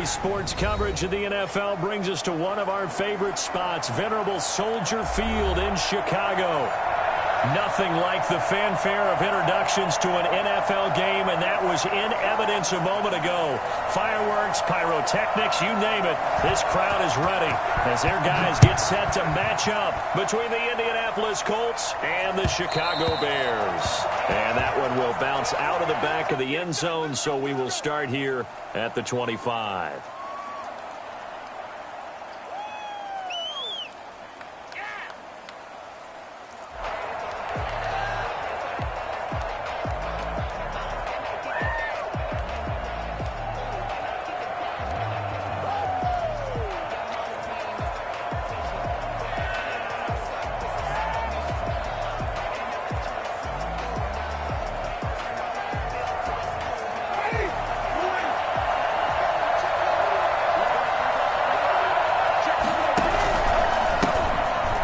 Sports coverage of the NFL brings us to one of our favorite spots, venerable Soldier Field in Chicago. Nothing like the fanfare of introductions to an NFL game, and that was in evidence a moment ago. Fireworks, pyrotechnics, you name it. This crowd is ready as their guys get set to match up between the Indianapolis Colts and the Chicago Bears. And that one will bounce out of the back of the end zone, so we will start here at the 25.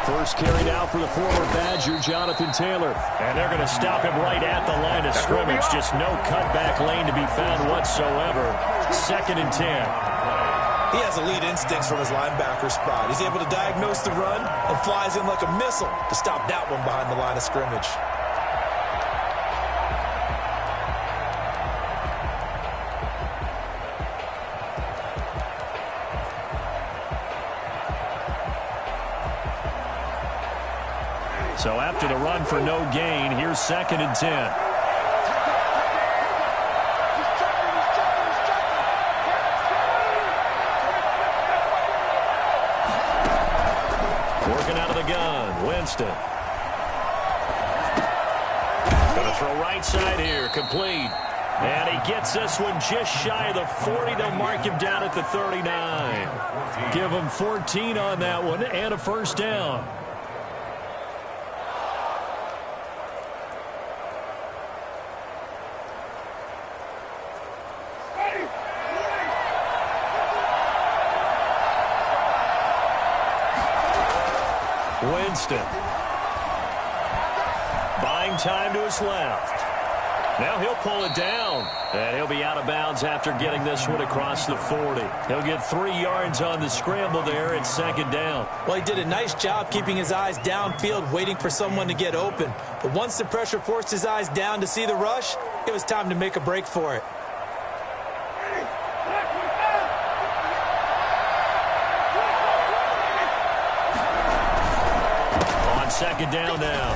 First carry now for the former Badger, Jonathan Taylor. And they're going to stop him right at the line of scrimmage. Just no cutback lane to be found whatsoever. 2nd and 10. He has elite instincts from his linebacker spot. He's able to diagnose the run and flies in like a missile to stop that one behind the line of scrimmage. So after the run for no gain, here's 2nd and 10. Working out of the gun, Winston. Going to throw right side here, complete. And he gets this one just shy of the 40. They'll mark him down at the 39. Give him 14 on that one and a first down. Winston. Buying time to his left. Now he'll pull it down. And he'll be out of bounds after getting this one across the 40. He'll get 3 yards on the scramble there at 2nd down. Well, he did a nice job keeping his eyes downfield, waiting for someone to get open. But once the pressure forced his eyes down to see the rush, it was time to make a break for it. On 2nd down now,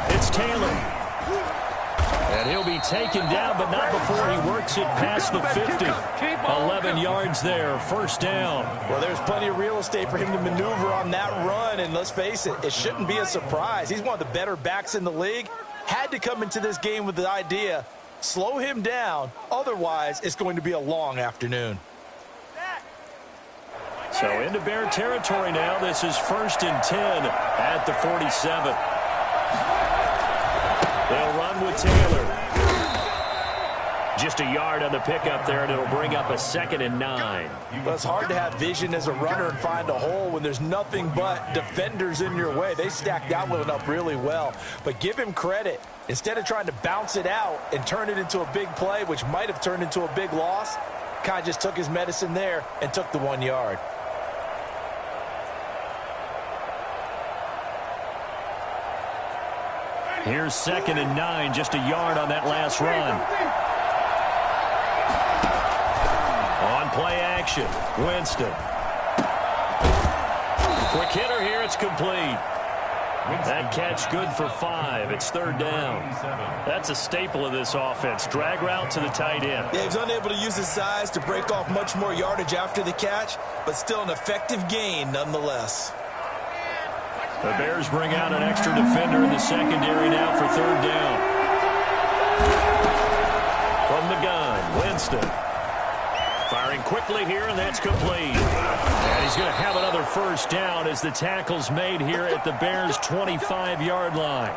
it's Taylor. And he'll be taken down, but not before he works it past the 50. 11 yards there, first down. Well, there's plenty of real estate for him to maneuver on that run, and let's face it, it shouldn't be a surprise. He's one of the better backs in the league. Had to come into this game with the idea, slow him down, otherwise it's going to be a long afternoon. So into Bear territory now. This is 1st and 10 at the 47. They'll run with Taylor. Just a yard on the pickup there, and it'll bring up a 2nd and 9. Well, it's hard to have vision as a runner and find a hole when there's nothing but defenders in your way. They stacked that one up really well. But give him credit. Instead of trying to bounce it out and turn it into a big play, which might have turned into a big loss, kind of just took his medicine there and took the 1 yard. Here's 2nd and 9, just a yard on that last run. On play action, Winston. Quick hitter here, it's complete. That catch good for 5. It's 3rd down. That's a staple of this offense. Drag route to the tight end. Yeah, he's unable to use his size to break off much more yardage after the catch, but still an effective gain nonetheless. The Bears bring out an extra defender in the secondary now for 3rd down. From the gun, Winston. Firing quickly here, and that's complete. And he's going to have another first down as the tackle's made here at the Bears' 25-yard line.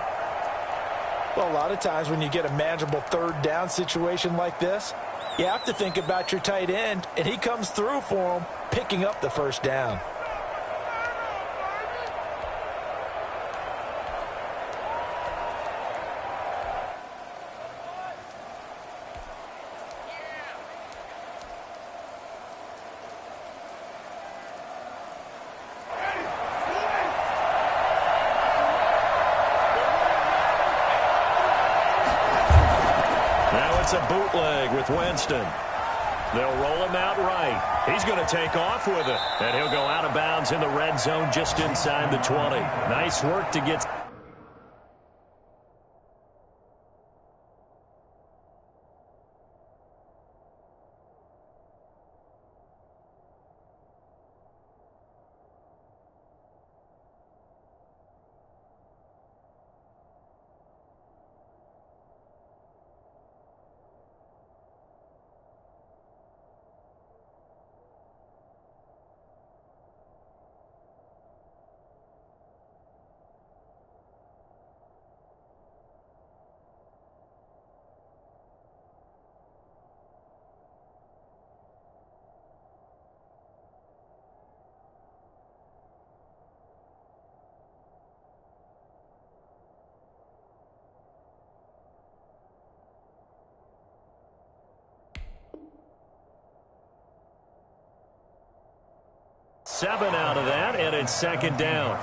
Well, a lot of times when you get a manageable 3rd down situation like this, you have to think about your tight end, and he comes through for him, picking up the first down. It's a bootleg with Winston. They'll roll him out right. He's going to take off with it. And he'll go out of bounds in the red zone just inside the 20. Nice work to get... Seven out of that, and it's second down.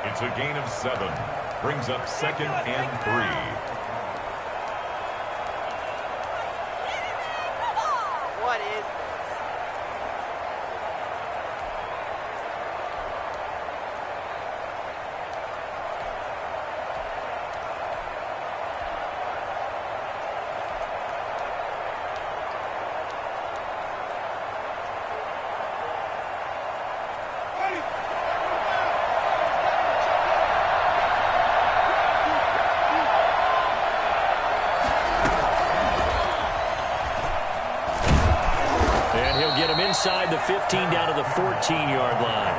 It's a gain of 7. Brings up 2nd and 3. What is this? Inside the 15 down to the 14-yard line.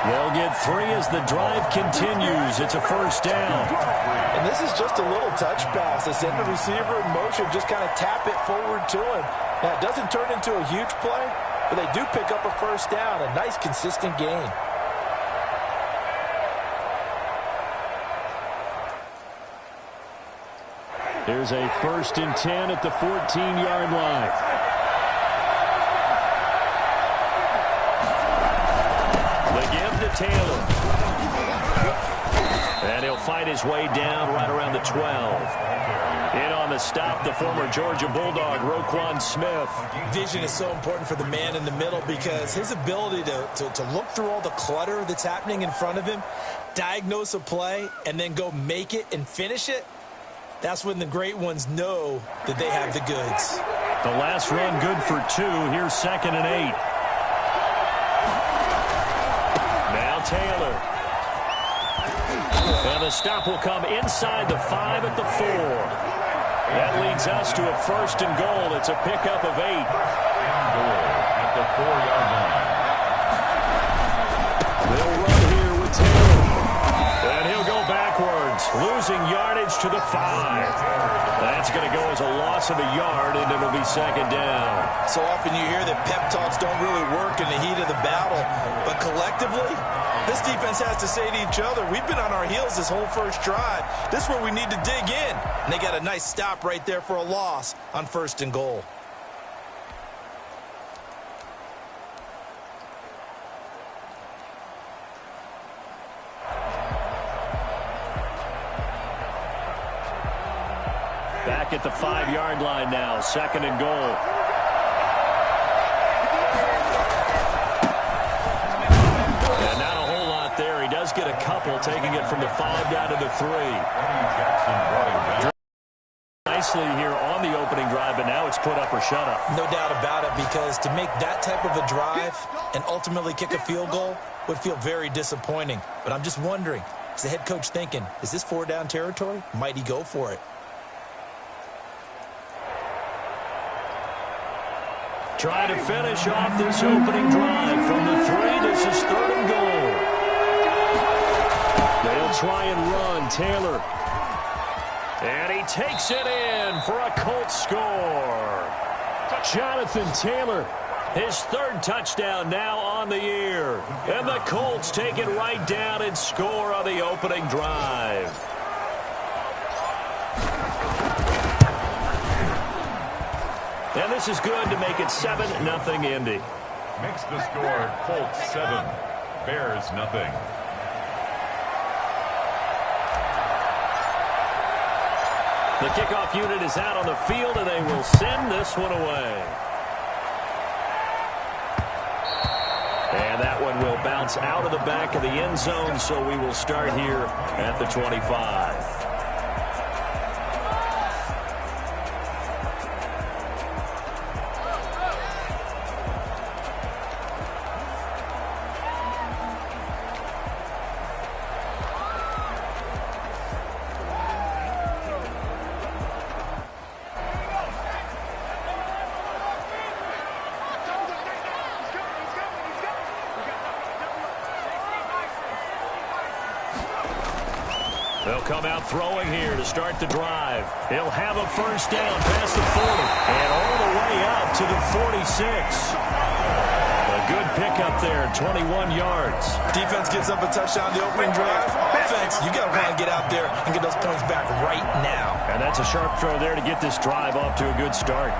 They'll get 3 as the drive continues. It's a first down. And this is just a little touch pass. They send the receiver in motion, just kind of tap it forward to him. Now, it doesn't turn into a huge play, but they do pick up a first down. A nice, consistent gain. Here's a 1st and 10 at the 14-yard line. Taylor. And he'll fight his way down right around the 12. In on the stop, the former Georgia Bulldog, Roquan Smith. Vision is so important for the man in the middle because his ability to look through all the clutter that's happening in front of him, diagnose a play, and then go make it and finish it, that's when the great ones know that they have the goods. The last run good for 2. Here's 2nd and 8. Taylor. And the stop will come inside the 5 at the 4. That leads us to a 1st and goal. It's a pickup of 8. Goal at the 4-yard line. They'll run here with Taylor. And he'll go backwards, losing yardage to the 5. That's going to go as a loss of a yard, and it'll be 2nd down. So often you hear that pep talks don't really work in the heat of the battle, but collectively, this defense has to say to each other, we've been on our heels this whole first drive. This is where we need to dig in. And they got a nice stop right there for a loss on 1st and goal. Back at the 5-yard line now, 2nd and goal. And not a whole lot there. He does get a couple, taking it from the 5 down to the 3. Nicely here on the opening drive, but now it's put up or shut up. No doubt about it, because to make that type of a drive and ultimately kick a field goal would feel very disappointing. But I'm just wondering, is the head coach thinking, is this 4-down territory? Might he go for it? Try to finish off this opening drive from the 3. This is 3rd and goal. They'll try and run. Taylor. And he takes it in for a Colts score. Jonathan Taylor, his 3rd touchdown now on the year. And the Colts take it right down and score on the opening drive. And this is good to make it 7-0 Indy. Makes the score Colts 7, Bears nothing. The kickoff unit is out on the field, and they will send this one away. And that one will bounce out of the back of the end zone, so we will start here at the 25. They'll come out throwing here to start the drive. He'll have a first down past the 40 and all the way out to the 46. A good pickup there, 21 yards. Defense gives up a touchdown the opening drive. Offense, you got to want to get out there and get those points back right now. And that's a sharp throw there to get this drive off to a good start.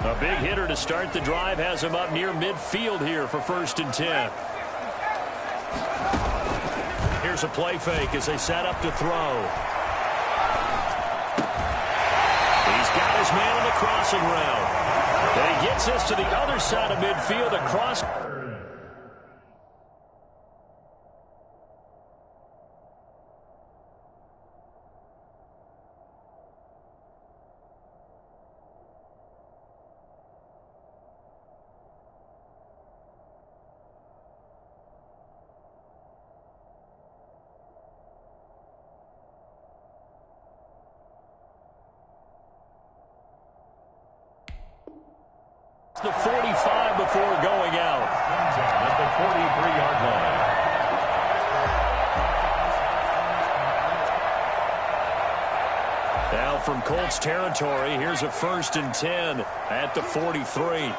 A big hitter to start the drive has him up near midfield here for 1st and 10. Here's a play fake as they set up to throw. He's got his man on the crossing route. And he gets this to the other side of midfield across. The 45 before going out. At the 43-yard line. Now from Colts territory, here's a 1st and 10 at the 43.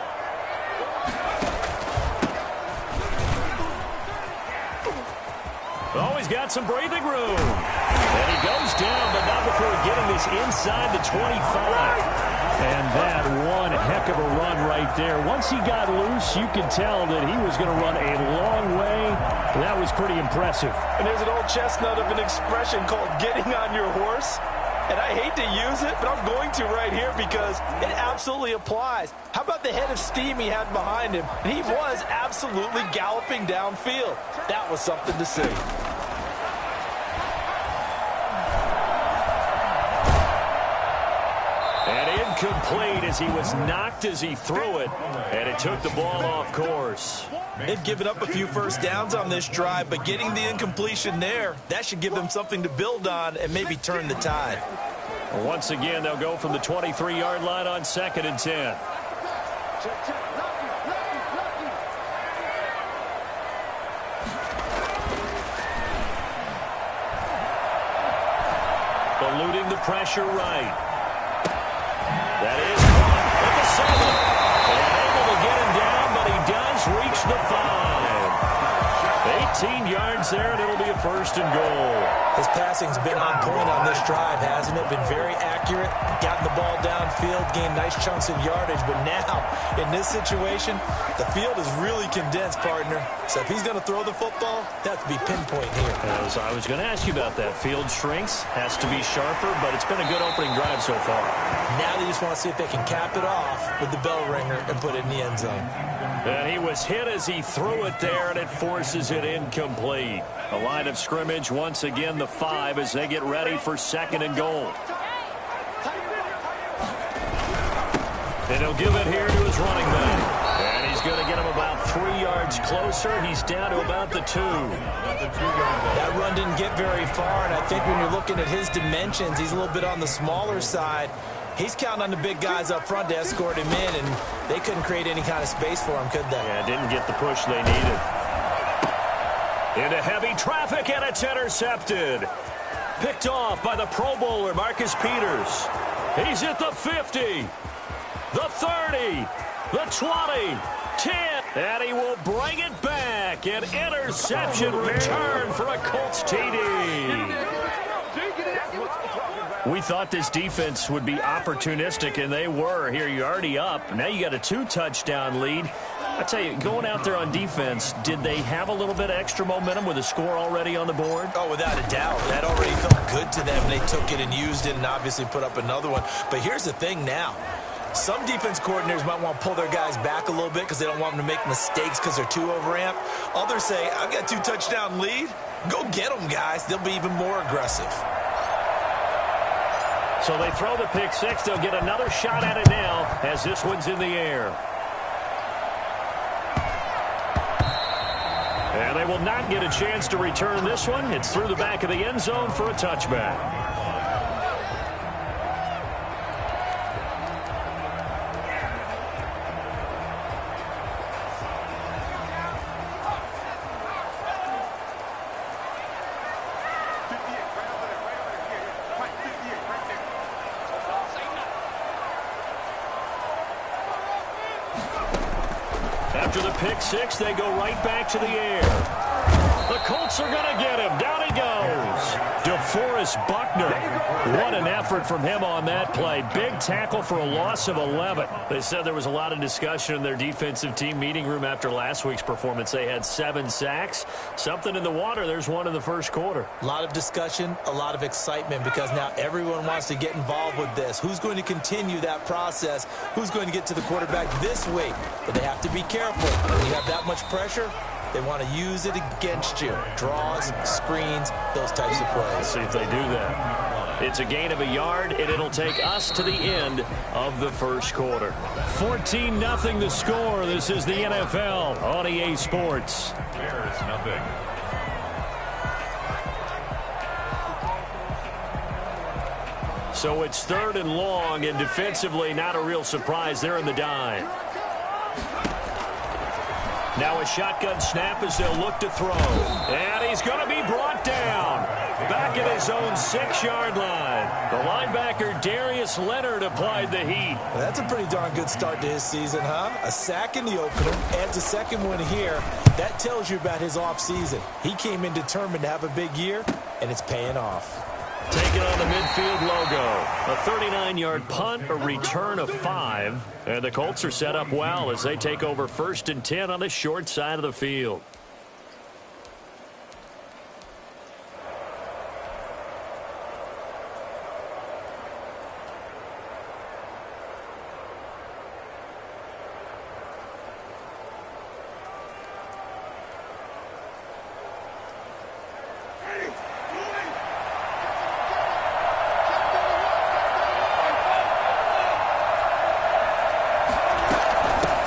Oh, he's got some breathing room. And he goes down, but not before getting this inside the 25. And that one heck of a run right there. Once he got loose, you could tell that he was going to run a long way. That was pretty impressive. And there's an old chestnut of an expression called getting on your horse. And I hate to use it, but I'm going to right here because it absolutely applies. How about the head of steam he had behind him? And he was absolutely galloping downfield. That was something to see. Incomplete as he was knocked as he threw it, and it took the ball off course. They've given up a few first downs on this drive, but getting the incompletion there, that should give them something to build on and maybe turn the tide. Once again, they'll go from the 23-yard line on 2nd and 10. Eluding the pressure right. That is caught at the 7. And able to get him down, but he does reach the 5. 18 yards there, and it'll be a 1st and goal. His passing's been on point on this drive, hasn't it? Been very accurate, gotten the ball downfield, gained nice chunks of yardage. But now, in this situation, the field is really condensed, partner. So if he's going to throw the football, that to be pinpoint here. As I was going to ask you about that. Field shrinks, has to be sharper, but it's been a good opening drive so far. Now they just want to see if they can cap it off with the bell ringer and put it in the end zone. And he was hit as he threw it there, and it forces it incomplete. A line of scrimmage, once again, the 5 as they get ready for 2nd and goal. And he'll give it here to his running back. And he's going to get him about 3 yards closer. He's down to about the 2. That run didn't get very far, and I think when you're looking at his dimensions, he's a little bit on the smaller side. He's counting on the big guys up front to escort him in, and they couldn't create any kind of space for him, could they? Yeah, didn't get the push they needed. Into heavy traffic, and it's intercepted. Picked off by the Pro Bowler, Marcus Peters. He's at the 50, the 30, the 20, 10, and he will bring it back. An interception return for a Colts TD. We thought this defense would be opportunistic, and they were. Here, you're already up. Now you got a 2-touchdown lead. I tell you, going out there on defense, did they have a little bit of extra momentum with a score already on the board? Oh, without a doubt. That already felt good to them. They took it and used it and obviously put up another one. But here's the thing now. Some defense coordinators might want to pull their guys back a little bit because they don't want them to make mistakes because they're too overamped. Others say, I've got 2-touchdown lead. Go get them, guys. They'll be even more aggressive. So they throw the pick six. They'll get another shot at it now as this one's in the air. And they will not get a chance to return this one. It's through the back of the end zone for a touchback. After the pick six, they go right back to the air. The Colts are going to get him. Down he goes. DeForest Buckner. What an effort from him on that play. Big tackle for a loss of 11. They said there was a lot of discussion in their defensive team meeting room after last week's performance. They had 7 sacks. Something in the water. There's one in the first quarter. A lot of discussion, a lot of excitement because now everyone wants to get involved with this. Who's going to continue that process? Who's going to get to the quarterback this week? But they have to be careful. When you have that much pressure, they want to use it against you. Draws, screens, those types of plays. Let's see if they do that. It's a gain of a yard, and it'll take us to the end of the first quarter. 14-0 the score. This is the NFL on EA Sports. Bears nothing. So it's 3rd and long, and defensively not a real surprise. They're in the dime. Now a shotgun snap as they'll look to throw. And he's going to be brought down. Back at his own 6-yard line. The linebacker Darius Leonard applied the heat. Well, that's a pretty darn good start to his season, huh? A sack in the opener, adds a second one here. That tells you about his offseason. He came in determined to have a big year, and it's paying off. Taking on the midfield logo. A 39-yard punt, a return of 5. And the Colts are set up well as they take over 1st and 10 on the short side of the field.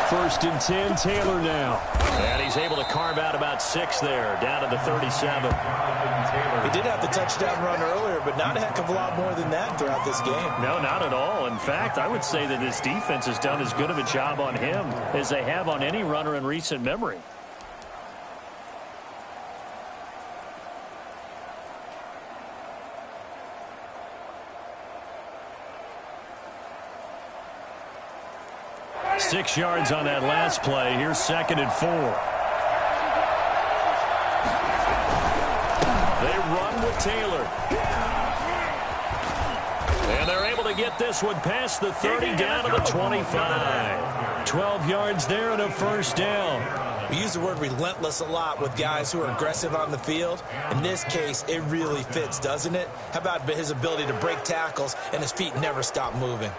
First and 10, Taylor now. And he's able to carve out about 6 there, down to the 37. He did have the touchdown run earlier, but not a heck of a lot more than that throughout this game. No, not at all. In fact, I would say that this defense has done as good of a job on him as they have on any runner in recent memory. Six yards on that last play. Here's 2nd and 4. They run with Taylor. And they're able to get this one past the 30 down to the 25. 12 yards there and a first down. We use the word relentless a lot with guys who are aggressive on the field. In this case, it really fits, doesn't it? How about his ability to break tackles and his feet never stop moving?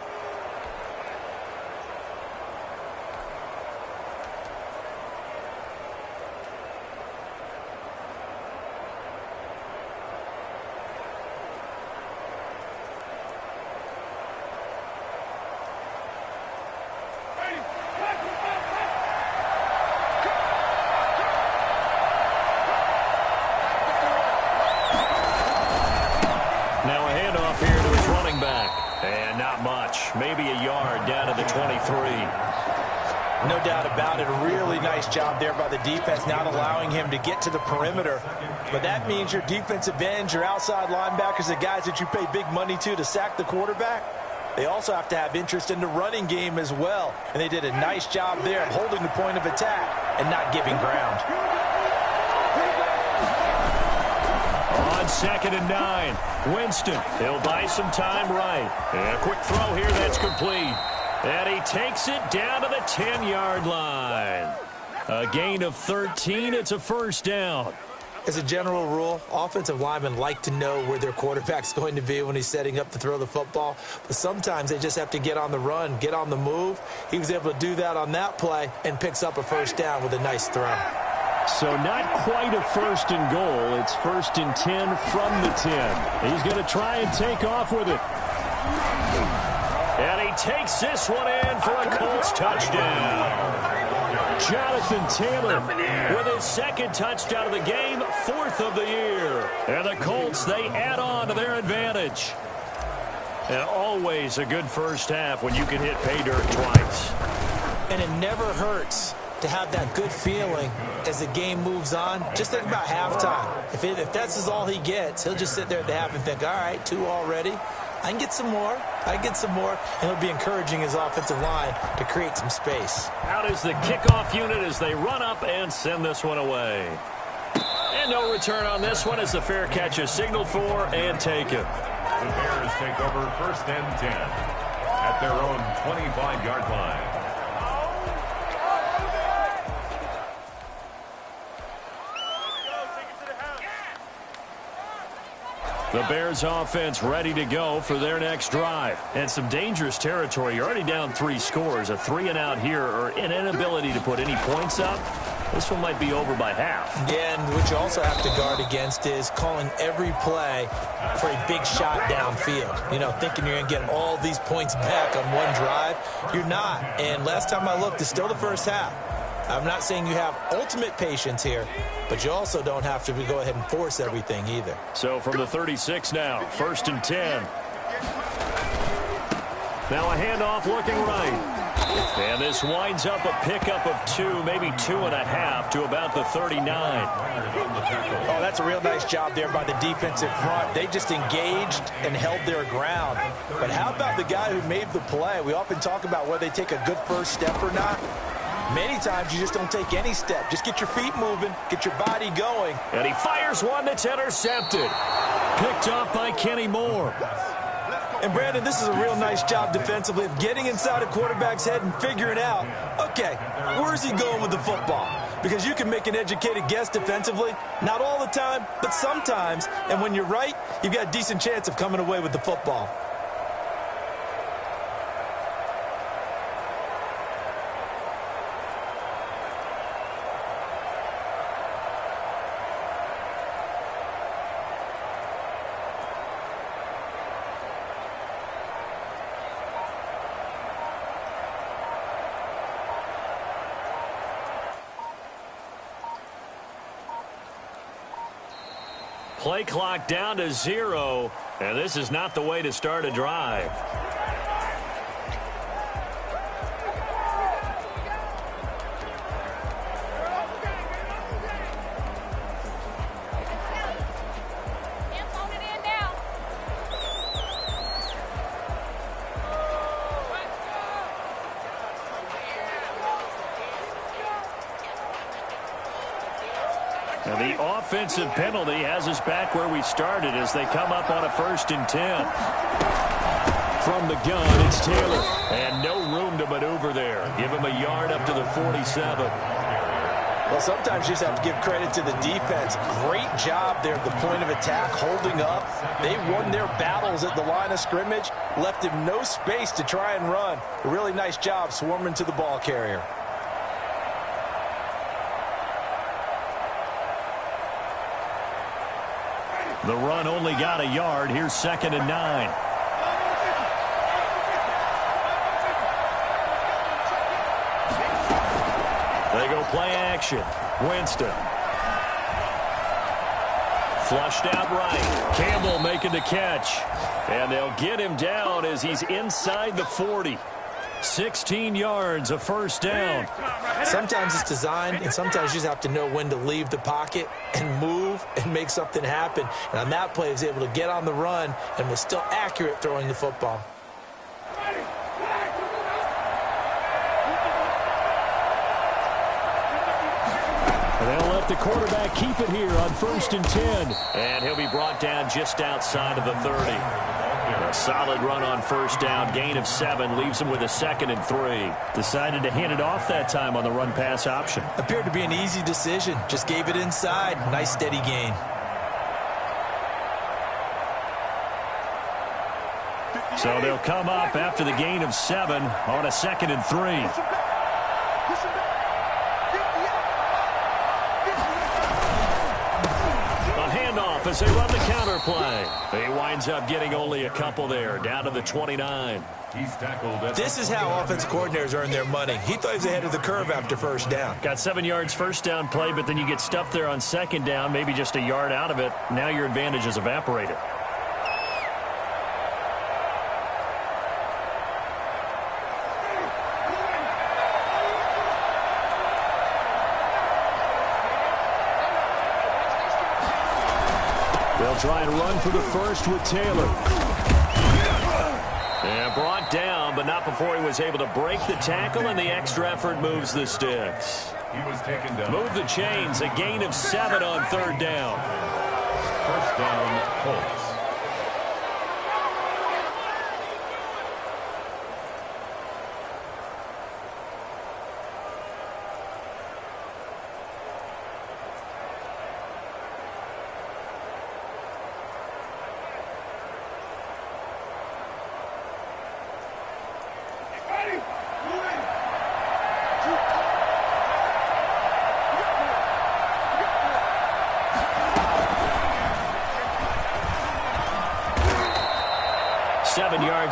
Maybe a yard down to the 23. No doubt about it. A really nice job there by the defense, not allowing him to get to the perimeter. But that means your defensive ends, your outside linebackers, the guys that you pay big money to sack the quarterback, they also have to have interest in the running game as well. And they did a nice job there of holding the point of attack and not giving ground. On 2nd and 9, Winston. He'll buy some time right. And a quick throw here that's complete. And he takes it down to the 10-yard line. A gain of 13. It's a first down. As a general rule, offensive linemen like to know where their quarterback's going to be when he's setting up to throw the football. But sometimes they just have to get on the run, get on the move. He was able to do that on that play and picks up a first down with a nice throw. So not quite a first and goal. It's first and 10 from the 10. He's going to try and take off with it. And he takes this one in for a Colts touchdown. Jonathan Taylor with his second touchdown of the game, 4th of the year. And the Colts, they add on to their advantage. And always a good first half when you can hit pay dirt twice. And it never hurts to have that good feeling as the game moves on. Just think about halftime. If that's all he gets, he'll just sit there at the half and think, all right, 2 already. I can get some more. And he'll be encouraging his offensive line to create some space. Out is the kickoff unit as they run up and send this one away. And no return on this one as the fair catch is signaled for and taken. The Bears take over first and 10 at their own 25-yard line. The Bears offense ready to go for their next drive. And some dangerous territory. You're already down 3 scores. A 3-and-out here or an inability to put any points up. This one might be over by half. Yeah, and what you also have to guard against is calling every play for a big shot downfield. You know, thinking you're going to get all these points back on one drive. You're not. And last time I looked, it's still the first half. I'm not saying you have ultimate patience here, but you also don't have to go ahead and force everything either. So from the 36 now, first and 10. Now a handoff looking right. And this winds up a pickup of 2, maybe 2.5 to about the 39. Oh, that's a real nice job there by the defensive front. They just engaged and held their ground. But how about the guy who made the play? We often talk about whether they take a good first step or not. Many times you just don't take any step. Just get your feet moving, get your body going. And he fires one that's intercepted. Picked off by Kenny Moore. And, Brandon, this is a real nice job defensively of getting inside a quarterback's head and figuring out, okay, where's he going with the football? Because you can make an educated guess defensively. Not all the time, but sometimes. And when you're right, you've got a decent chance of coming away with the football. Play clock down to 0, and this is not the way to start a drive. And the offensive penalty has us back where we started as they come up on a first and 10. From the gun, it's Taylor. And no room to maneuver there. Give him a yard up to the 47. Well, sometimes you just have to give credit to the defense. Great job there at the point of attack, holding up. They won their battles at the line of scrimmage, left him no space to try and run. A really nice job swarming to the ball carrier. The run only got a yard. Here's second and 9. They go play action. Winston. Flushed out right. Campbell making the catch. And they'll get him down as he's inside the 40. 16 yards, a first down. Sometimes it's designed, and sometimes you just have to know when to leave the pocket and move and make something happen. And on that play, he was able to get on the run and was still accurate throwing the football. And they'll let the quarterback keep it here on first and 10. And he'll be brought down just outside of the 30. A solid run on first down. Gain of 7 leaves him with a 2nd and 3. Decided to hand it off that time on the run-pass option. Appeared to be an easy decision. Just gave it inside. Nice steady gain. So they'll come up after the gain of 7 on a 2nd and 3. As they run the counter play. He winds up getting only a couple there, down to the 29. He's tackled. This is how offensive coordinators earn their money. He thought he was ahead of the curve after first down. Got 7 yards first down play, but then you get stuffed there on second down, maybe just a yard out of it. Now your advantage is evaporated. They'll try and run for the first with Taylor. And brought down, but not before he was able to break the tackle, and the extra effort moves the sticks. He was taken down. Move the chains, a gain of 7 on third down. First down, Colts.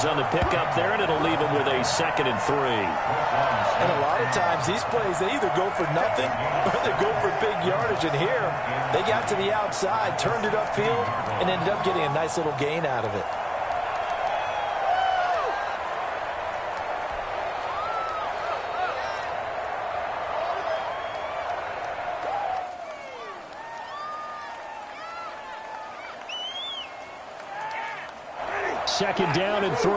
On the pickup there, and it'll leave him with a 2nd and 3. And a lot of times these plays, they either go for nothing or they go for big yardage. And here, they got to the outside, turned it upfield, and ended up getting a nice little gain out of it. Second down and 3.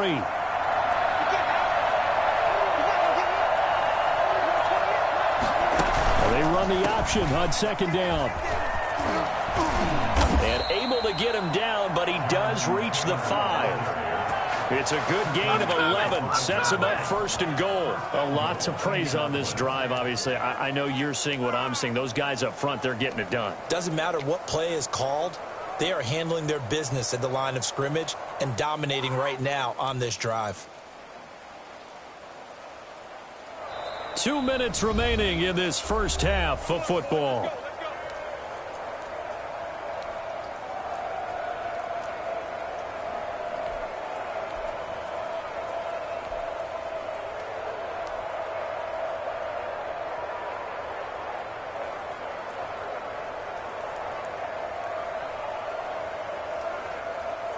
They run the option on second down. And able to get him down, but he does reach the 5. It's a good gain of 11. Sets him up 1st and goal. A lot to praise on this drive, obviously. I know you're seeing what I'm seeing. Those guys up front, they're getting it done. Doesn't matter what play is called. They are handling their business at the line of scrimmage and dominating right now on this drive. 2 minutes remaining in this first half of football.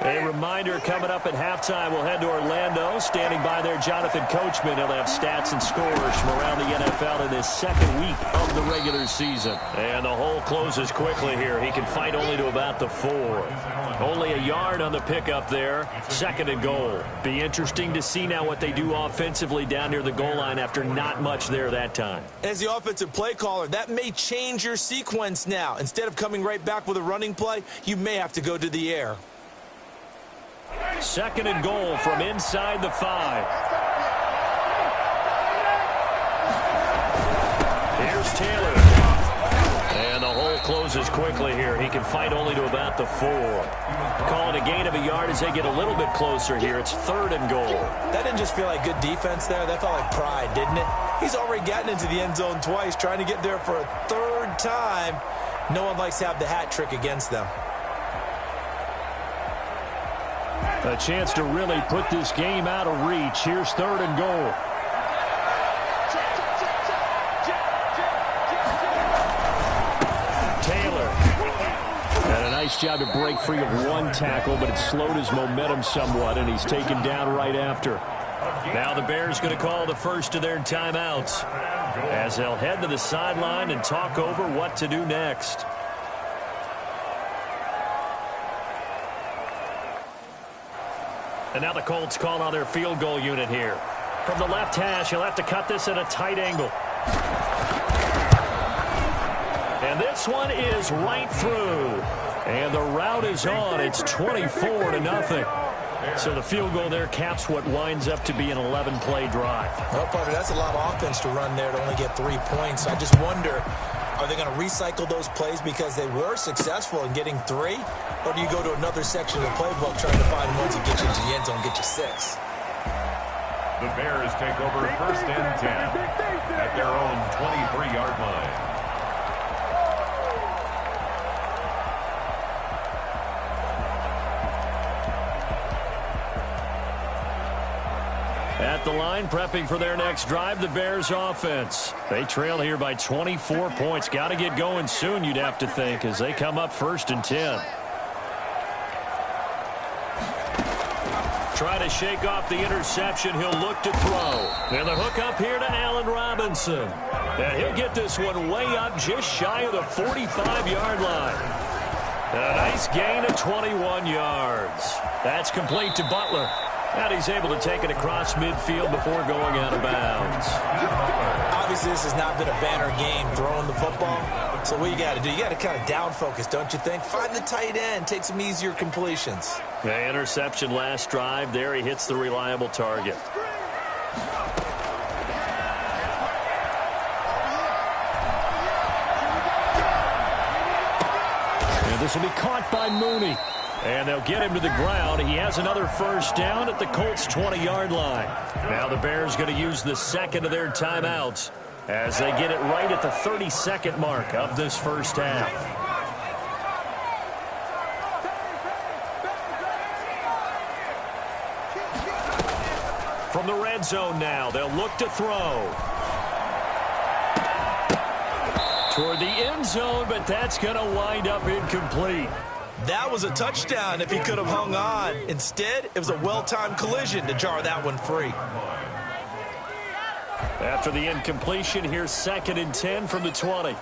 A reminder, coming up at halftime, we'll head to Orlando. Standing by there, Jonathan Coachman. He'll have stats and scores from around the NFL in this second week of the regular season. And the hole closes quickly here. He can fight only to about the 4. Only a yard on the pickup there. 2nd and goal. Be interesting to see now what they do offensively down near the goal line after not much there that time. As the offensive play caller, that may change your sequence now. Instead of coming right back with a running play, you may have to go to the air. 2nd and goal from inside the 5. Here's Taylor. And the hole closes quickly here. He can fight only to about the 4. Calling a gain of a yard as they get a little bit closer here. It's 3rd and goal. That didn't just feel like good defense there. That felt like pride, didn't it? He's already gotten into the end zone twice, trying to get there for a 3rd time. No one likes to have the hat trick against them. A chance to really put this game out of reach. Here's 3rd and goal. Taylor. And a nice job to break free of one tackle, but it slowed his momentum somewhat, and he's taken down right after. Now the Bears going to call the first of their timeouts as they'll head to the sideline and talk over what to do next. And now the Colts call on their field goal unit here. From the left hash, he'll have to cut this at a tight angle. And this one is right through. And the route is on. It's 24-0. So the field goal there caps what winds up to be an 11-play drive. Well, partner, that's a lot of offense to run there to only get 3 points. I just wonder, are they going to recycle those plays because they were successful in getting 3? Or do you go to another section of the playbook trying to find ones that get you into the end zone, get you 6? The Bears take over 1st and 10 at their own 23-yard line. At the line, prepping for their next drive, the Bears offense. They trail here by 24 points. Got to get going soon, you'd have to think, as they come up 1st and 10. Try to shake off the interception. He'll look to throw. And the hook up here to Allen Robinson. And he'll get this one way up just shy of the 45-yard line. A nice gain of 21 yards. That's complete to Butler. And he's able to take it across midfield before going out of bounds. Obviously, this has not been a banner game throwing the football. So what you got to do, you got to kind of down focus, don't you think? Find the tight end, take some easier completions. The interception last drive. There he hits the reliable target. And this will be caught by Mooney. And they'll get him to the ground. He has another first down at the Colts' 20-yard line. Now the Bears going to use the second of their timeouts as they get it right at the 32nd mark of this first half. From the red zone now, they'll look to throw. Toward the end zone, but that's going to wind up incomplete. That was a touchdown if he could have hung on. Instead, it was a well-timed collision to jar that one free. After the incompletion, here's 2nd and 10 from the 20.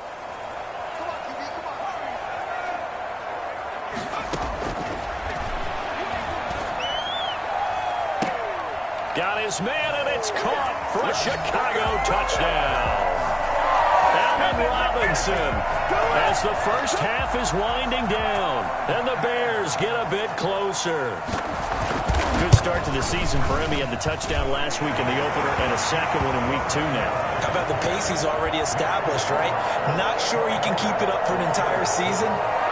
Got his man, and it's caught for a Chicago touchdown. Allen Robinson, as the first half is winding down, and the Bears get a bit closer. Good start to the season for him. He had the touchdown last week in the opener and a second one in week 2 now. How about the pace he's already established, right? Not sure he can keep it up for an entire season,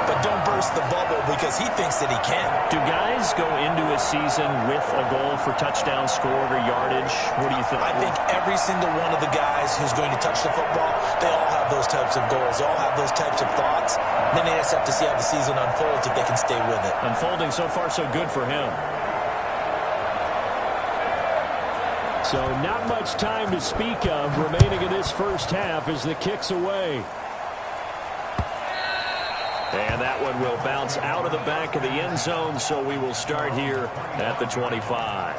but don't burst the bubble because he thinks that he can. Do guys go into a season with a goal for touchdown scored or yardage? What do you think? I think every single one of the guys who's going to touch the football, they all have those types of goals. They all have those types of thoughts. Then they just have to see how the season unfolds if they can stay with it. Unfolding so far so good for him. So not much time to speak of remaining in this first half as the kick's away. And that one will bounce out of the back of the end zone, so we will start here at the 25.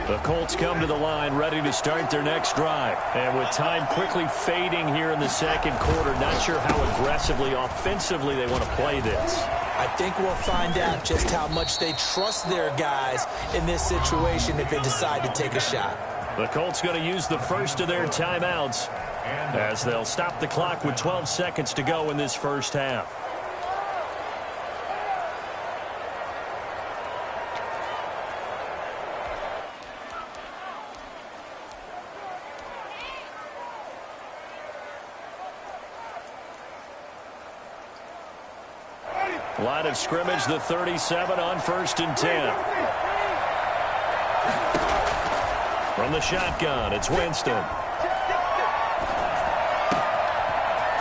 The Colts come to the line ready to start their next drive. And with time quickly fading here in the second quarter, not sure how aggressively, offensively they want to play this. I think we'll find out just how much they trust their guys in this situation if they decide to take a shot. The Colts going to use the first of their timeouts as they'll stop the clock with 12 seconds to go in this first half. Line of scrimmage, the 37 on 1st and 10. From the shotgun, it's Winston.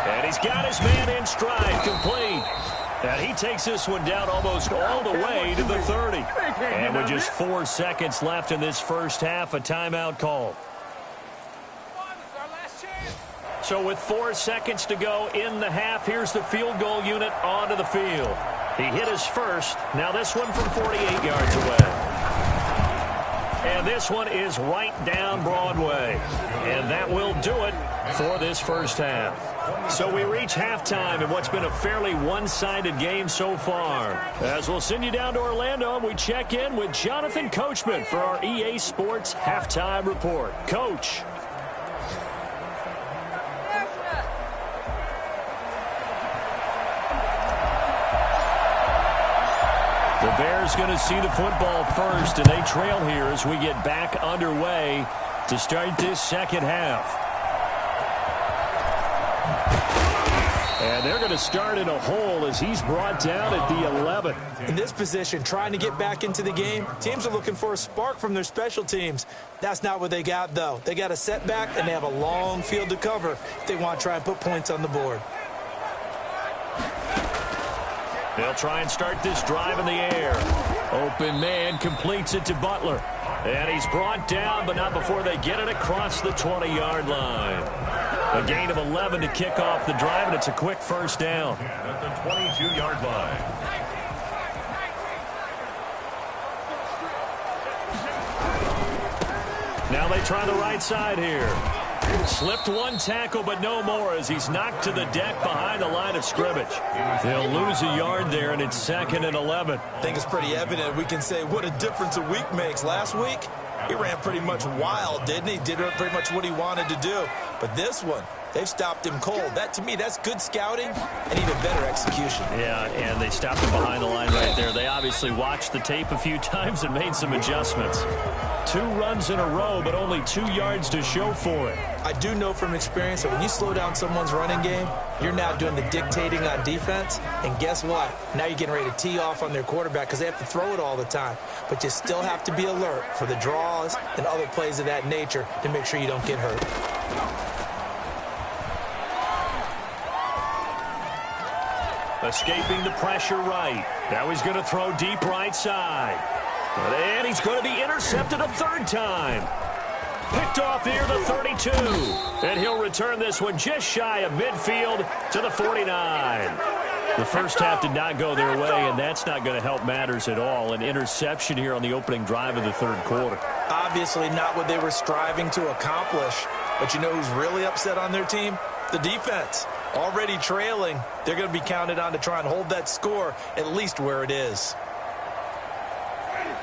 And he's got his man in stride, complete. And he takes this one down almost all the way to the 30. And with just 4 seconds left in this first half, a timeout call. So with 4 seconds to go in the half, here's the field goal unit onto the field. He hit his first. Now this one from 48 yards away. And this one is right down Broadway. And that will do it for this first half. So we reach halftime in what's been a fairly one-sided game so far. As we'll send you down to Orlando, we check in with Jonathan Coachman for our EA Sports Halftime Report. Coach. The Bears going to see the football first, and they trail here as we get back underway to start this second half. And they're going to start in a hole as he's brought down at the 11. In this position, trying to get back into the game, teams are looking for a spark from their special teams. That's not what they got, though. They got a setback, and they have a long field to cover if they want to try and put points on the board. They'll try and start this drive in the air. Open man completes it to Butler. And he's brought down, but not before they get it across the 20-yard line. A gain of 11 to kick off the drive, and it's a quick first down. At the 22-yard line. Now they try the right side here. Slipped one tackle, but no more as he's knocked to the deck behind the line of scrimmage. They'll lose a yard there, and it's 2nd and 11. I think it's pretty evident. We can say what a difference a week makes. Last week, he ran pretty much wild, didn't he? Did pretty much what he wanted to do. But this one, they've stopped him cold. That, to me, that's good scouting and even better execution. Yeah, and they stopped him behind the line right there. They obviously watched the tape a few times and made some adjustments. 2 runs in a row, but only 2 yards to show for it. I do know from experience that when you slow down someone's running game, you're now doing the dictating on defense. And guess what? Now you're getting ready to tee off on their quarterback because they have to throw it all the time. But you still have to be alert for the draws and other plays of that nature to make sure you don't get hurt. Escaping the pressure right. Now he's going to throw deep right side. And he's going to be intercepted a 3rd time. Picked off near the 32. And he'll return this one just shy of midfield to the 49. The first half did not go their way, and that's not going to help matters at all. An interception here on the opening drive of the 3rd quarter. Obviously not what they were striving to accomplish. But you know who's really upset on their team? The defense. Already trailing, they're going to be counted on to try and hold that score at least where it is.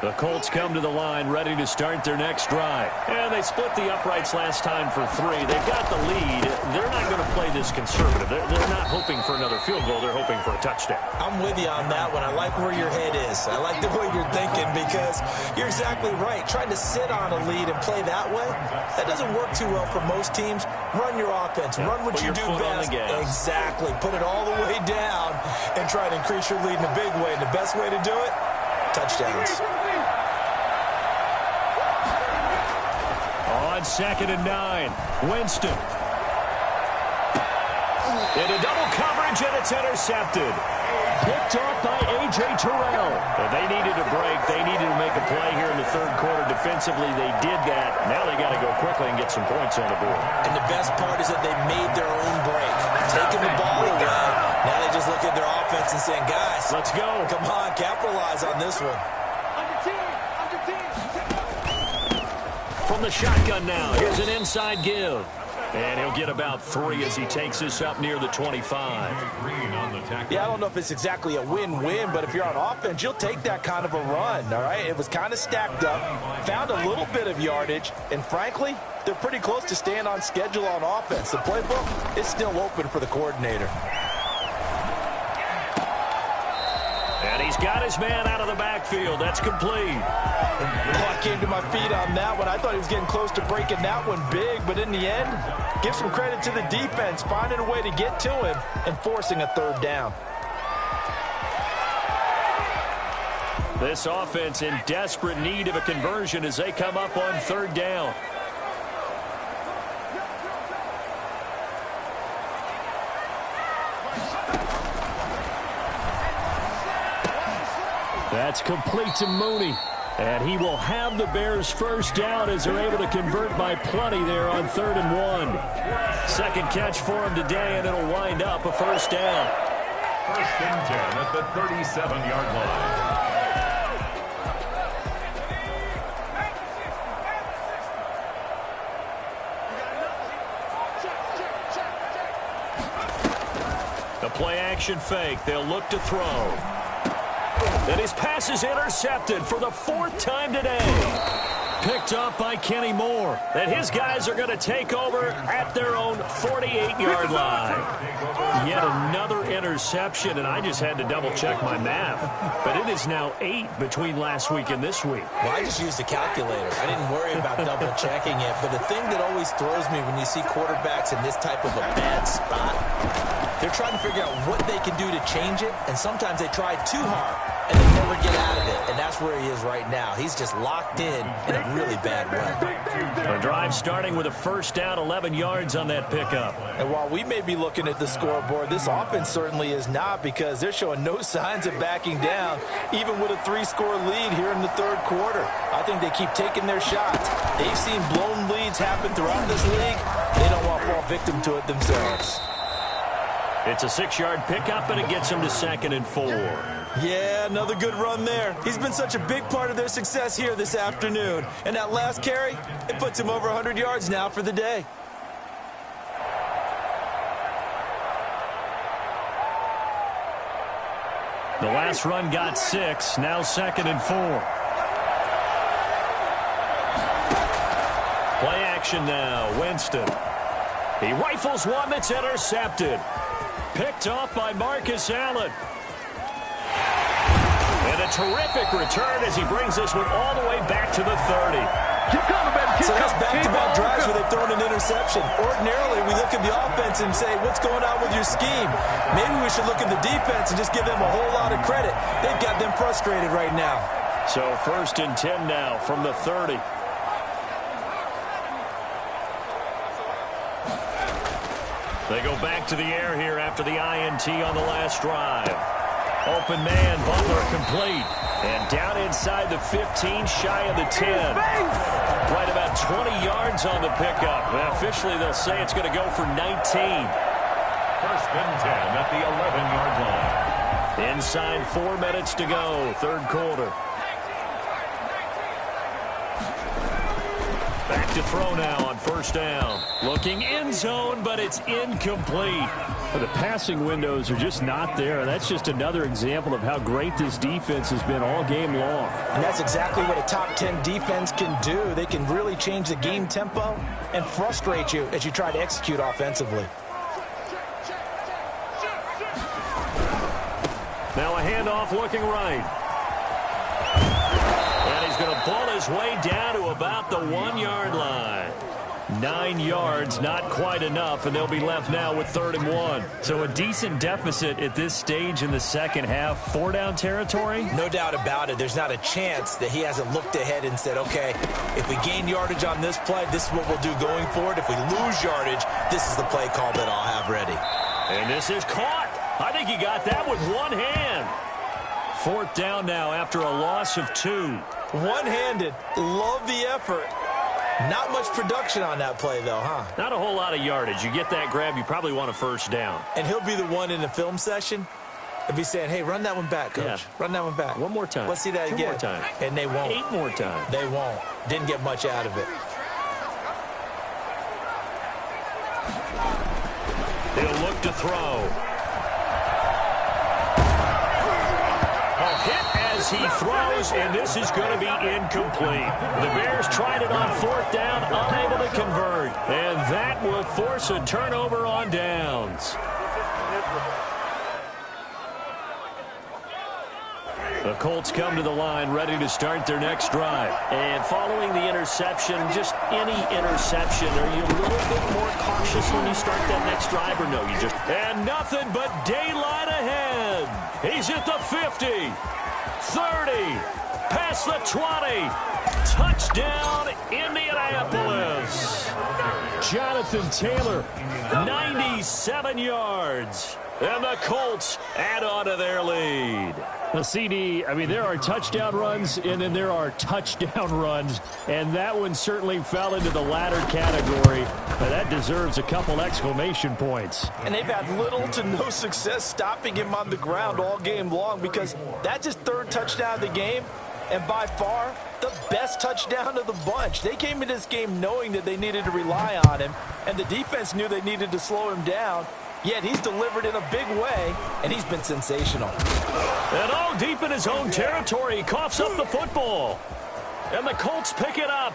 The Colts come to the line ready to start their next drive. And they split the uprights last time for 3. They've got the lead. They're not going to play this conservative. They're not hoping for another field goal. They're hoping for a touchdown. I'm with you on that one. I like where your head is. I like the way you're thinking because you're exactly right. Trying to sit on a lead and play that way, that doesn't work too well for most teams. Run your offense. Run what you do best. Exactly. Put it all the way down and try to increase your lead in a big way. And the best way to do it, touchdowns. On 2nd and 9, Winston. Into double coverage, and it's intercepted. Picked off by A.J. Terrell. And they needed a break. They needed to make a play here in the 3rd quarter. Defensively, they did that. Now they got to go quickly and get some points on the board. And the best part is that they made their own break. Taking the ball away. Now they just look at their offense and saying, guys, let's go. Come on, capitalize on this one. From the shotgun now, here's an inside give. And he'll get about 3 as he takes this up near the 25. Yeah, I don't know if it's exactly a win-win, but if you're on offense, you'll take that kind of a run, all right? It was kind of stacked up, found a little bit of yardage, and frankly, they're pretty close to staying on schedule on offense. The playbook is still open for the coordinator. And he's got his man out of the backfield. That's complete. I came to my feet on that one. I thought he was getting close to breaking that one big, but in the end, give some credit to the defense, finding a way to get to him and forcing a 3rd down. This offense in desperate need of a conversion as they come up on 3rd down. That's complete to Mooney. And he will have the Bears first down as they're able to convert by plenty there on 3rd and 1. 2nd catch for him today, and it'll wind up a first down. 1st and 10 at the 37-yard line. play action fake. They'll look to throw. And his pass is intercepted for the 4th time today. Picked up by Kenny Moore. And his guys are going to take over at their own 48-yard line. Yet another interception, and I just had to double-check my math. But it is now 8 between last week and this week. Well, I just used a calculator. I didn't worry about double-checking it. But the thing that always throws me when you see quarterbacks in this type of a bad spot, they're trying to figure out what they can do to change it, and sometimes they try too hard, and they never get out of it. And that's where he is right now. He's just locked in a really bad way. A drive starting with a first down, 11 yards on that pickup. And while we may be looking at the scoreboard, this offense certainly is not, because they're showing no signs of backing down, even with a 3-score lead here in the 3rd quarter. I think they keep taking their shots. They've seen blown leads happen throughout this league. They don't want to fall victim to it themselves. It's a 6-yard pickup, and it gets him to 2nd and 4. Yeah, another good run there. He's been such a big part of their success here this afternoon. And that last carry, it puts him over 100 yards now for the day. The last run got 6, now 2nd and 4. Play action now, Winston. He rifles one that's intercepted. Picked off by Marcus Allen. And a terrific return as he brings this one all the way back to the 30. So that's back-to-back drives where they've thrown an interception. Ordinarily, we look at the offense and say, what's going on with your scheme? Maybe we should look at the defense and just give them a whole lot of credit. They've got them frustrated right now. So 1st and 10 now from the 30. They go back to the air here after the INT on the last drive. Open man, Butler complete. And down inside the 15, shy of the 10. Right about 20 yards on the pickup. Well, officially, they'll say it's going to go for 19. 1st and 10 at the 11-yard line. Inside 4 minutes to go, 3rd quarter. Back to throw now on 1st down. Looking end zone, but it's incomplete. Well, the passing windows are just not there. That's just another example of how great this defense has been all game long. And that's exactly what a top 10 defense can do. They can really change the game tempo and frustrate you as you try to execute offensively. Now a handoff looking right. And he's going to ball his way down to about the 1-yard line. 9 yards, not quite enough, and they'll be left now with 3rd and 1. So a decent deficit at this stage in the second half. 4-down territory? No doubt about it. There's not a chance that he hasn't looked ahead and said, okay, if we gain yardage on this play, this is what we'll do going forward. If we lose yardage, this is the play call that I'll have ready. And this is caught. I think he got that with one hand. 4th down now after a loss of 2. One-handed. Love the effort. Not much production on that play, though, huh? Not a whole lot of yardage. You get that grab, you probably want a 1st down. And he'll be the one in the film session. He'll be saying, hey, run that one back, Coach. Yeah. Run that one back. One more time. Let's see that 2 again. more times. And they won't. 8 more times. They won't. Didn't get much out of it. He'll look to throw. Hit as he throws, and this is going to be incomplete. The Bears tried it on 4th down, unable to convert. And that will force a turnover on downs. The Colts come to the line ready to start their next drive. And following the interception, just any interception, are you a little bit more cautious when you start that next drive, or no? You just... And nothing but daylight ahead. He's at the 50, 30, past the 20. Touchdown, Indianapolis. Jonathan Taylor, 97 yards. And the Colts add on to their lead. The CD, I mean, there are touchdown runs, and then there are touchdown runs, and that one certainly fell into the latter category. But that deserves a couple exclamation points. And they've had little to no success stopping him on the ground all game long, because that's his 3rd touchdown of the game, and by far the best touchdown of the bunch. They came into this game knowing that they needed to rely on him, and the defense knew they needed to slow him down. Yeah, and he's delivered in a big way, and he's been sensational. And all deep in his own territory, he coughs up the football. And the Colts pick it up.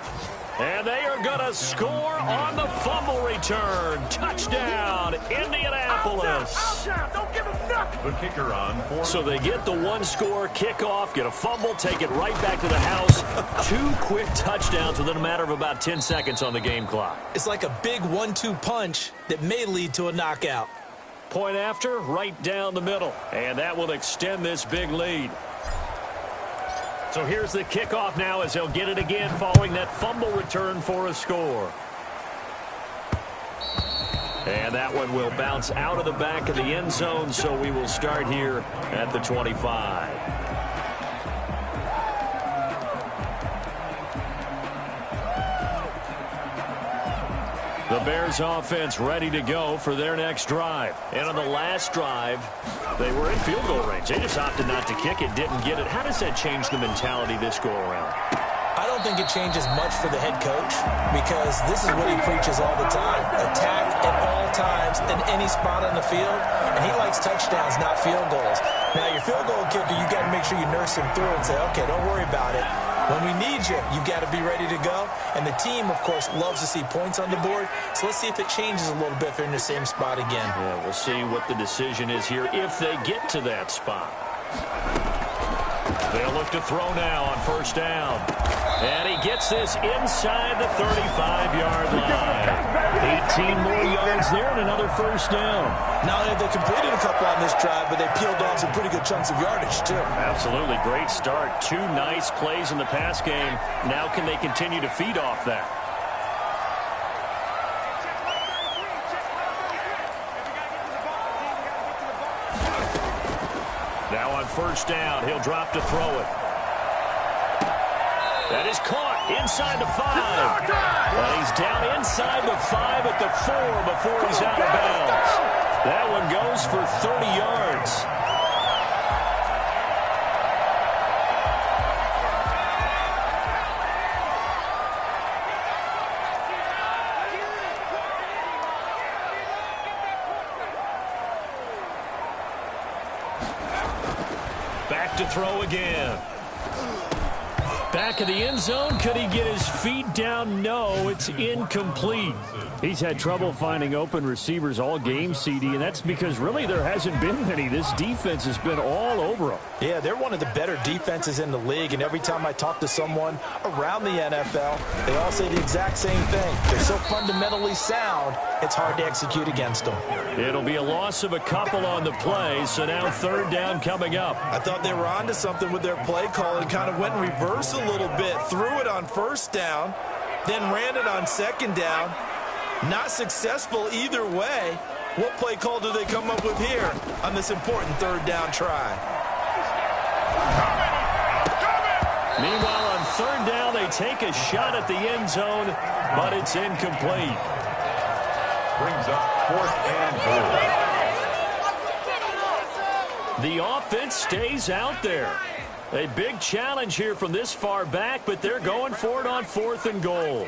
And they are going to score on the fumble return. Touchdown, Indianapolis. Don't give him nothing. The kicker on 4. So they get the one-score kickoff, get a fumble, take it right back to the house. 2 quick touchdowns within a matter of about 10 seconds on the game clock. It's like a big 1-2 punch that may lead to a knockout. Point after, right down the middle. And that will extend this big lead. So here's the kickoff now as he'll get it again following that fumble return for a score. And that one will bounce out of the back of the end zone, so we will start here at the 25. The Bears offense ready to go for their next drive. And on the last drive, they were in field goal range. They just opted not to kick it, didn't get it. How does that change the mentality this go around? I don't think it changes much for the head coach because this is what he preaches all the time. Attack at all times in any spot on the field, and he likes touchdowns, not field goals. Now, your field goal kicker, you got to make sure you nurse him through and say, okay, don't worry about it. When we need you, you've got to be ready to go. And the team, of course, loves to see points on the board. So let's see if it changes a little bit if they're in the same spot again. Yeah, we'll see what the decision is here if they get to that spot. They'll look to throw now on first down. And he gets this inside the 35-yard line. 18 more yards there and another first down. Not only have they completed a couple on this drive, but they peeled off some pretty good chunks of yardage, too. Absolutely. Great start. 2 nice plays in the pass game. Now can they continue to feed off that? Now on first down, he'll drop to throw it. That is caught inside the 5. But he's down inside the 5 at the 4 before he's out of bounds. That one goes for 30 yards. Back to throw again. Back of the end zone. Could he get his feet down? No, it's incomplete. He's had trouble finding open receivers all game, CD, and that's because really there hasn't been many. This defense has been all over him. Yeah, they're one of the better defenses in the league, and every time I talk to someone around the NFL, they all say the exact same thing. They're so fundamentally sound, it's hard to execute against them. It'll be a loss of a couple on the play, so now third down coming up. I thought they were onto something with their play call and kind of went in reverse a little bit, threw it on first down, then ran it on second down. Not successful either way. What play call do they come up with here on this important third down try? Meanwhile, on third down, they take a shot at the end zone, but it's incomplete. Brings up 4th and goal. The offense stays out there. A big challenge here from this far back, but they're going for it on 4th and goal.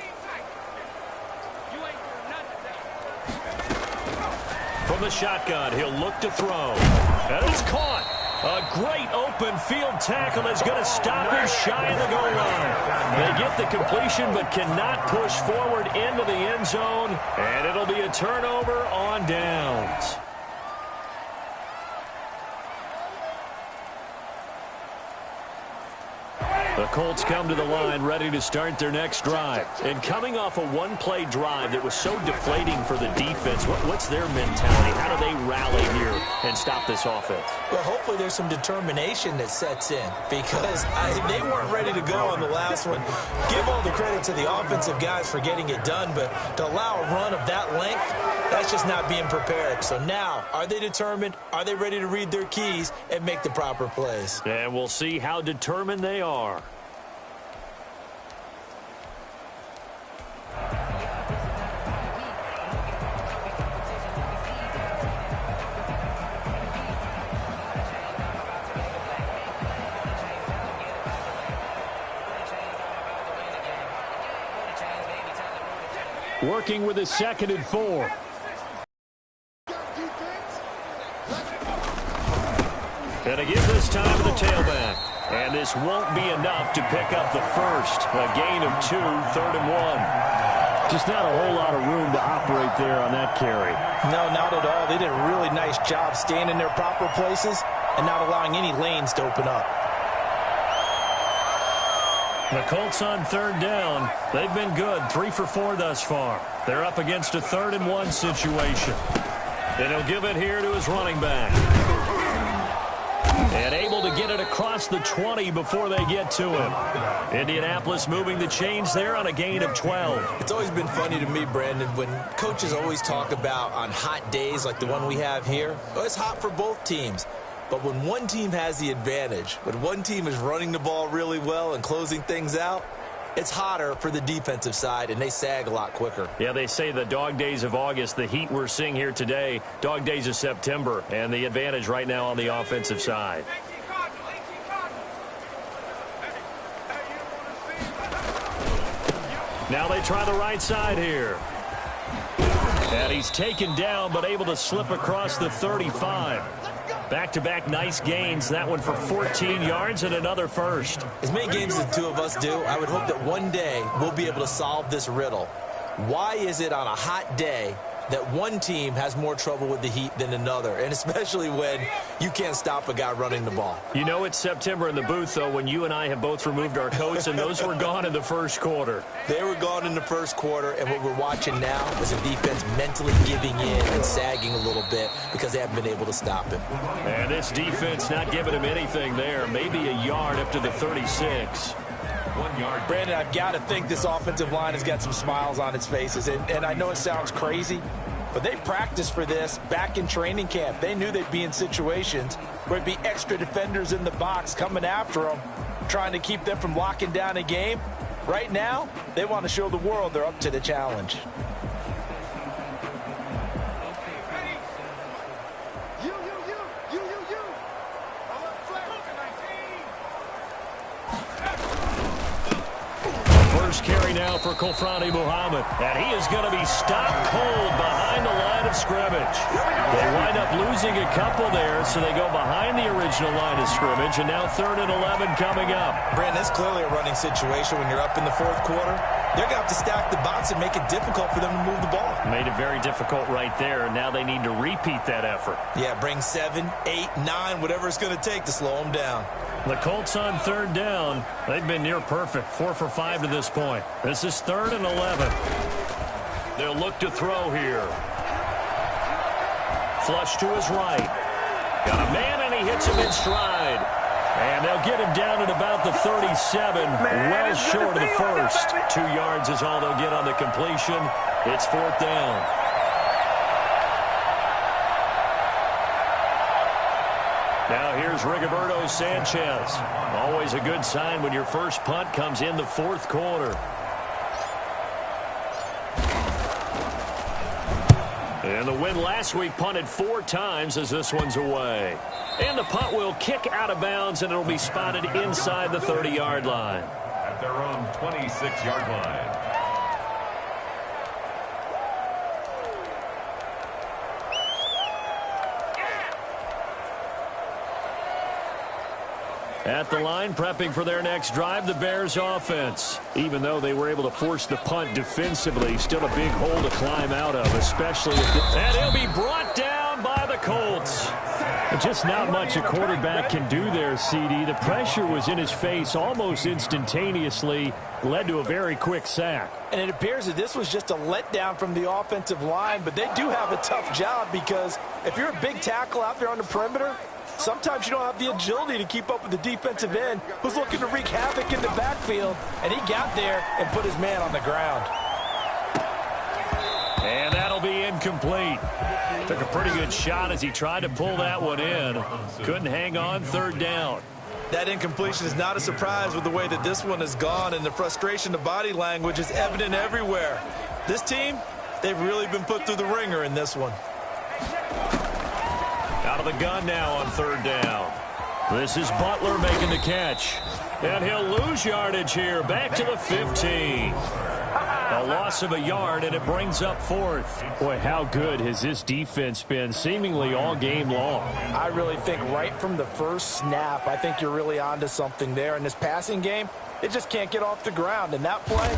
From the shotgun, he'll look to throw. And it's caught. A great open field tackle is going to stop him shy of the goal line. They get the completion but cannot push forward into the end zone, and it'll be a turnover on downs. The Colts come to the line ready to start their next drive. And coming off a one-play drive that was so deflating for the defense, what's their mentality? How do they rally here and stop this offense? Well, hopefully there's some determination that sets in because they weren't ready to go on the last one. Give all the credit to the offensive guys for getting it done, but to allow a run of that length, that's just not being prepared. So now, are they determined? Are they ready to read their keys and make the proper plays? And we'll see how determined they are. Working with a 2nd and 4. Going to give this time to the tailback. And this won't be enough to pick up the first. A gain of 2, 3rd and 1. Just not a whole lot of room to operate there on that carry. No, not at all. They did a really nice job staying in their proper places and not allowing any lanes to open up. The Colts on 3rd down. They've been good, 3 for 4 thus far. They're up against a 3rd and 1 situation. And he'll give it here to his running back. And able to get it across the 20 before they get to him. Indianapolis moving the chains there on a gain of 12. It's always been funny to me, Brandon, when coaches always talk about on hot days like the one we have here. Oh, it's hot for both teams. But when one team has the advantage, when one team is running the ball really well and closing things out, it's hotter for the defensive side, and they sag a lot quicker. Yeah, they say the dog days of August, the heat we're seeing here today, dog days of September, and the advantage right now on the offensive side. Now they try the right side here. And he's taken down, but able to slip across the 35. Back-to-back nice gains. That one for 14 yards and another first. As many games as the two of us do, I would hope that one day we'll be able to solve this riddle. Why is it on a hot day that one team has more trouble with the heat than another, and especially when you can't stop a guy running the ball? You know it's September in the booth, though, when you and I have both removed our coats, and those were gone in the first quarter. They were gone in the first quarter, and what we're watching now is a defense mentally giving in and sagging a little bit because they haven't been able to stop him. And this defense not giving him anything there, maybe a yard up to the 36. 1 yard. Brandon, I've got to think this offensive line has got some smiles on its faces, and I know it sounds crazy, but they practiced for this back in training camp. They knew they'd be in situations where it'd be extra defenders in the box coming after them, trying to keep them from locking down a game. Right now, they want to show the world they're up to the challenge. First carry now for Kofrani Muhammad. And he is going to be stopped cold behind the line of scrimmage. They wind up losing a couple there, so they go behind the original line of scrimmage, and now 3rd and 11 coming up. Brandon, it's clearly a running situation when you're up in the 4th quarter. They're going to have to stack the box and make it difficult for them to move the ball. Made it very difficult right there, and now they need to repeat that effort. Yeah, bring 7, 8, 9, whatever it's going to take to slow them down. The Colts on 3rd down. They've been near perfect, 4 for 5 to this point. This is 3rd and 11. They'll look to throw here. Flush to his right. Got a man, and he hits him in stride. And they'll get him down at about the 37, well short of the first. 2 yards is all they'll get on the completion. It's 4th down. Now here's Rigoberto Sanchez. Always a good sign when your first punt comes in the 4th quarter. And the win last week punted 4 times as this one's away. And the punt will kick out of bounds, and it'll be spotted inside the 30-yard line. At their own 26-yard line. At the line, prepping for their next drive, the Bears offense. Even though they were able to force the punt defensively, still a big hole to climb out of, especially if and he'll be brought down by the Colts. Just not much a quarterback can do there, CD. The pressure was in his face almost instantaneously, led to a very quick sack. And it appears that this was just a letdown from the offensive line, but they do have a tough job because if you're a big tackle out there on the perimeter, sometimes you don't have the agility to keep up with the defensive end who's looking to wreak havoc in the backfield, and he got there and put his man on the ground. And that'll be incomplete. Took a pretty good shot as he tried to pull that one in. Couldn't hang on, 3rd down. That incompletion is not a surprise with the way that this one has gone, and the frustration, the body language is evident everywhere. This team, they've really been put through the ringer in this one. Out of the gun now on 3rd down. This is Butler making the catch. And he'll lose yardage here, back to the 15. A loss loss of a yard, and it brings up fourth. Boy, how good has this defense been seemingly all game long? I really think right from the first snap, I think you're really onto something there. In this passing game, it just can't get off the ground. And that play,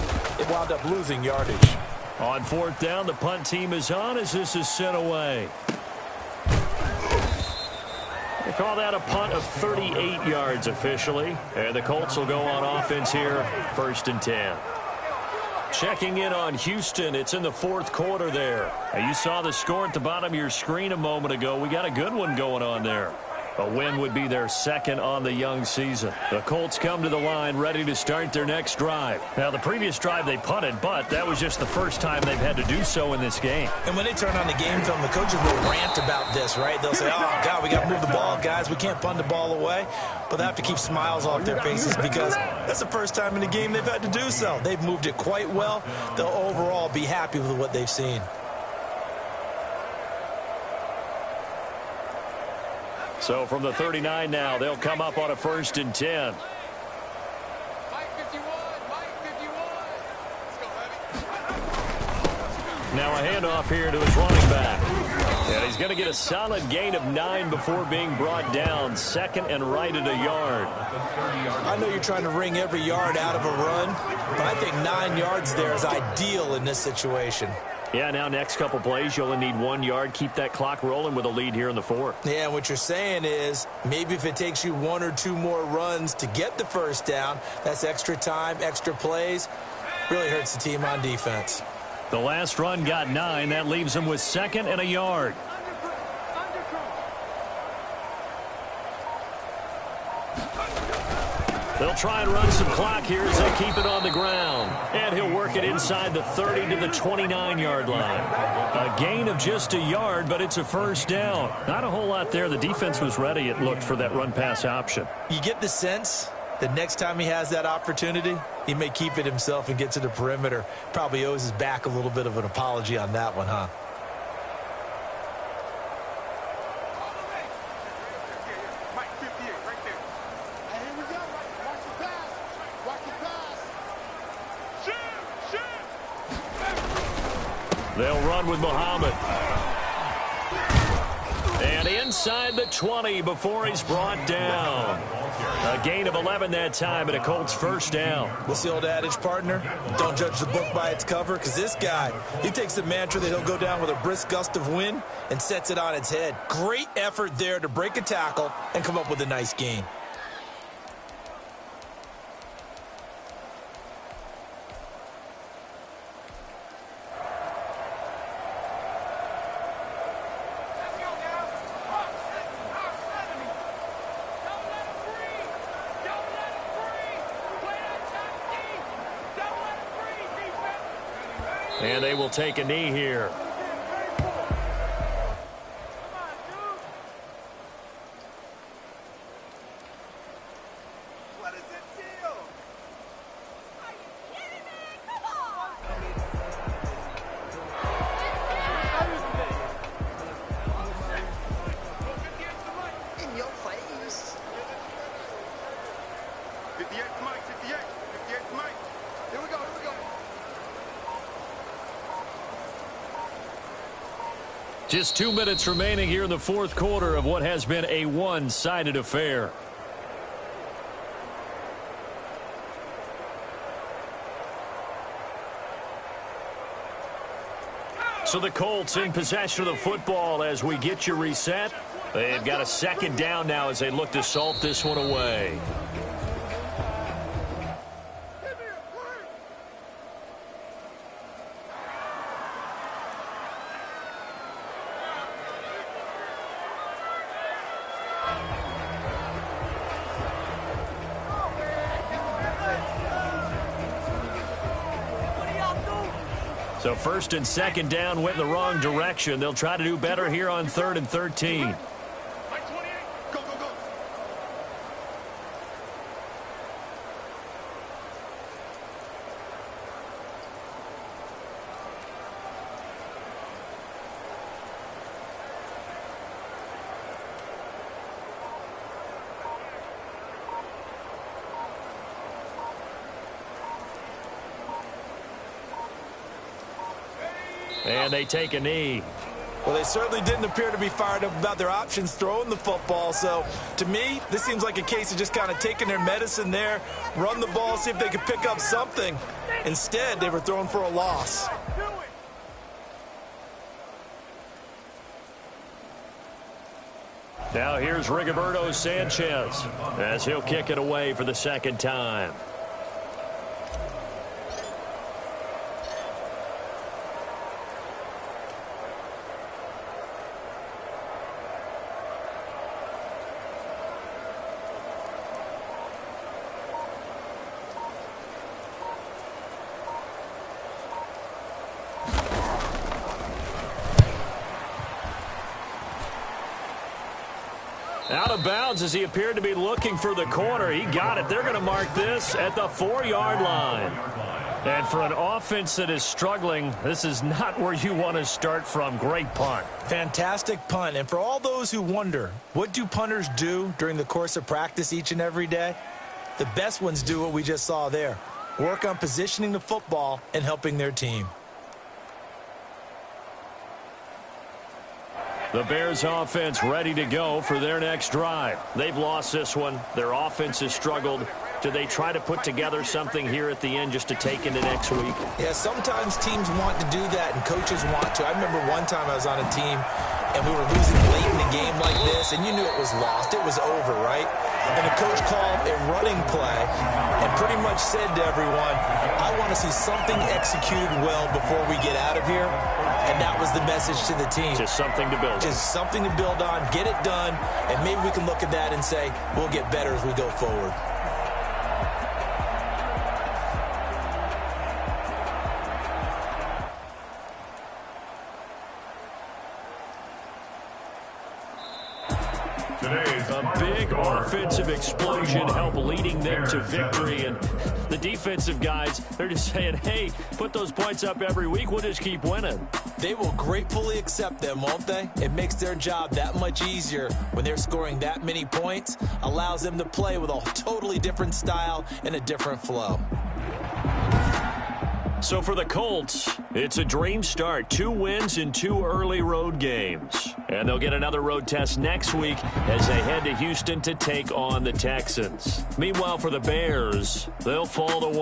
it wound up losing yardage. On fourth down, the punt team is on as this is sent away. They call that a punt of 38 yards officially. And the Colts will go on offense here, 1st and 10. Checking in on Houston, it's in the fourth quarter there. And you saw the score at the bottom of your screen a moment ago. We got a good one going on there. A win would be their second on the young season. The Colts come to the line ready to start their next drive. Now, the previous drive they punted, but that was just the first time they've had to do so in this game. And when they turn on the game film, the coaches will rant about this, right? They'll say, oh, God, we got to move the ball, guys. We can't punt the ball away. But they have to keep smiles off their faces because that's the first time in the game they've had to do so. They've moved it quite well. They'll overall be happy with what they've seen. So from the 39 now, they'll come up on a 1st and 10. Now a handoff here to his running back. And he's going to get a solid gain of 9 before being brought down. 2nd and right at a yard. I know you're trying to wring every yard out of a run, but I think 9 yards there is ideal in this situation. Yeah, now next couple plays, you only need 1 yard. Keep that clock rolling with a lead here in the fourth. Yeah, what you're saying is maybe if it takes you 1 or 2 more runs to get the first down, that's extra time, extra plays. Really hurts the team on defense. The last run got 9. That leaves them with 2nd and a yard. They'll try and run some clock here as they keep it on the ground. And he'll work it inside the 30 to the 29-yard line. A gain of just a yard, but it's a first down. Not a whole lot there. The defense was ready, it looked, for that run-pass option. You get the sense that next time he has that opportunity, he may keep it himself and get to the perimeter. Probably owes his back a little bit of an apology on that one, huh? They'll run with Muhammad. And inside the 20 before he's brought down. A gain of 11 that time and a Colts first down. What's the old adage, partner? Don't judge the book by its cover, because this guy, he takes the mantra that he'll go down with a brisk gust of wind and sets it on its head. Great effort there to break a tackle and come up with a nice gain. And they will take a knee here. What is the deal? Are you kidding me? Come on! In your face. 58 Mike, 58 Mike. Here we go, here we go. Just 2 minutes remaining here in the fourth quarter of what has been a one-sided affair. So the Colts in possession of the football as we get you reset. They've got a 2nd down now as they look to salt this one away. So 1st and 2nd down went in the wrong direction. They'll try to do better here on 3rd and 13. Go, go, go. And they take a knee. Well, they certainly didn't appear to be fired up about their options throwing the football. So, to me, this seems like a case of just kind of taking their medicine there, run the ball, see if they could pick up something. Instead, they were throwing for a loss. Now here's Rigoberto Sanchez as he'll kick it away for the second time. Out of bounds as he appeared to be looking for the corner. He got it. They're going to mark this at the 4-yard line. And for an offense that is struggling, this is not where you want to start from. Great punt. Fantastic punt. And for all those who wonder, what do punters do during the course of practice each and every day? The best ones do what we just saw there. Work on positioning the football and helping their team. The Bears offense ready to go for their next drive. They've lost this one. Their offense has struggled. Do they try to put together something here at the end just to take into next week? Yeah, sometimes teams want to do that and coaches want to. I remember one time I was on a team and we were losing late in a game like this and you knew it was lost. It was over, right? And the coach called a running play and pretty much said to everyone, I want to see something executed well before we get out of here. And that was the message to the team. Just something to build on. Just something to build on, get it done, and maybe we can look at that and say, we'll get better as we go forward. A big offensive explosion helped leading them to victory. And the defensive guys, they're just saying, hey, put those points up every week. We'll just keep winning. They will gratefully accept them, won't they? It makes their job that much easier when they're scoring that many points. Allows them to play with a totally different style and a different flow. So for the Colts, it's a dream start. 2 wins in 2 early road games. And they'll get another road test next week as they head to Houston to take on the Texans. Meanwhile, for the Bears, they'll fall to 1.